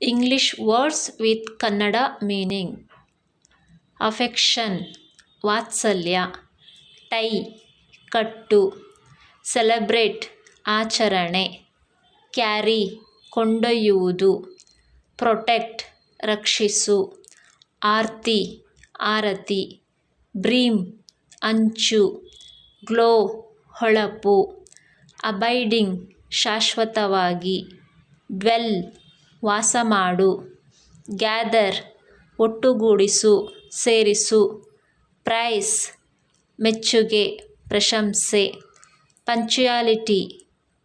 English words with Kannada meaning. Affection ವಾತ್ಸಲ್ಯ, tie ಕಟ್ಟು, celebrate ಆಚರಣೆ, ಕ್ಯಾರಿ ಕೊಂಡೊಯ್ಯುವುದು, ಪ್ರೊಟೆಕ್ಟ್ ರಕ್ಷಿಸು, ಆರ್ತಿ ಆರತಿ, ಬ್ರೀಮ್ ಅಂಚು, ಗ್ಲೋ ಹೊಳಪು, ಅಬೈಡಿಂಗ್ ಶಾಶ್ವತವಾಗಿ, ಡ್ವೆಲ್ ವಾಸ ಮಾಡು, ಗ್ಯಾದರ್ ಒಟ್ಟುಗೂಡಿಸು ಸೇರಿಸು, ಪ್ರೈಸ್ ಮೆಚ್ಚುಗೆ ಪ್ರಶಂಸೆ, ಪಂಕ್ಚುಯಾಲಿಟಿ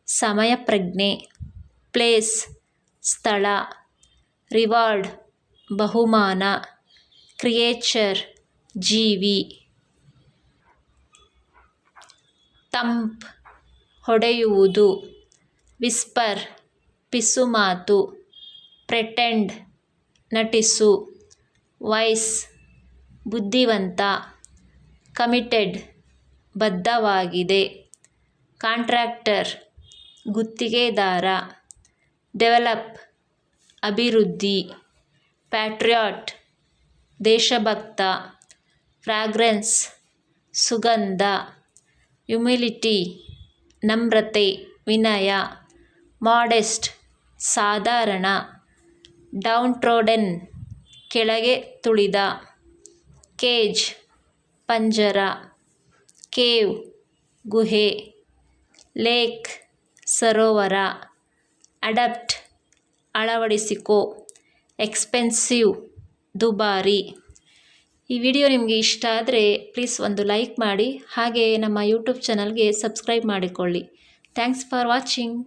ಸಮಯ ಪ್ರಜ್ಞೆ, ಪ್ಲೇಸ್ ಸ್ಥಳ, ರಿವಾರ್ಡ್ ಬಹುಮಾನ, ಕ್ರಿಯೇಚರ್ ಜೀವಿ, ಥಂಪ್ ಹೊಡೆಯುವುದು, ವಿಸ್ಪರ್ ಪಿಸುಮಾತು, ಪ್ರೆಟೆಂಡ್ ನಟಿಸು, ವೈಸ್ ಬುದ್ಧಿವಂತ, ಕಮಿಟೆಡ್ ಬದ್ಧವಾಗಿದೆ, ಕಾಂಟ್ರಾಕ್ಟರ್ ಗುತ್ತಿಗೆದಾರ, ಡೆವಲಪ್ ಅಭಿವೃದ್ಧಿ, ಪ್ಯಾಟ್ರಿಯಾಟ್ ದೇಶಭಕ್ತ, ಫ್ರಾಗ್ರೆನ್ಸ್ ಸುಗಂಧ, ಹ್ಯುಮಿಲಿಟಿ ನಮ್ರತೆ ವಿನಯ, ಮಾಡೆಸ್ಟ್ ಸಾಧಾರಣ, ಡೌನ್ ಟ್ರೋಡೆನ್ ಕೆಳಗೆ ತುಳಿದ, ಕೇಜ್ ಪಂಜರ, ಕೇವ್ ಗುಹೆ, ಲೇಕ್ ಸರೋವರ, ಅಡಾಪ್ಟ್ ಅಳವಡಿಸಿಕೋ, ಎಕ್ಸ್ಪೆನ್ಸಿವ್ ದುಬಾರಿ. ಈ ವಿಡಿಯೋ ನಿಮಗೆ ಇಷ್ಟ ಆದರೆ ಪ್ಲೀಸ್ ಒಂದು ಲೈಕ್ ಮಾಡಿ, ಹಾಗೆ ನಮ್ಮ ಯೂಟ್ಯೂಬ್ ಚಾನಲ್ಗೆ ಸಬ್ಸ್ಕ್ರೈಬ್ ಮಾಡಿಕೊಳ್ಳಿ. Thanks for watching.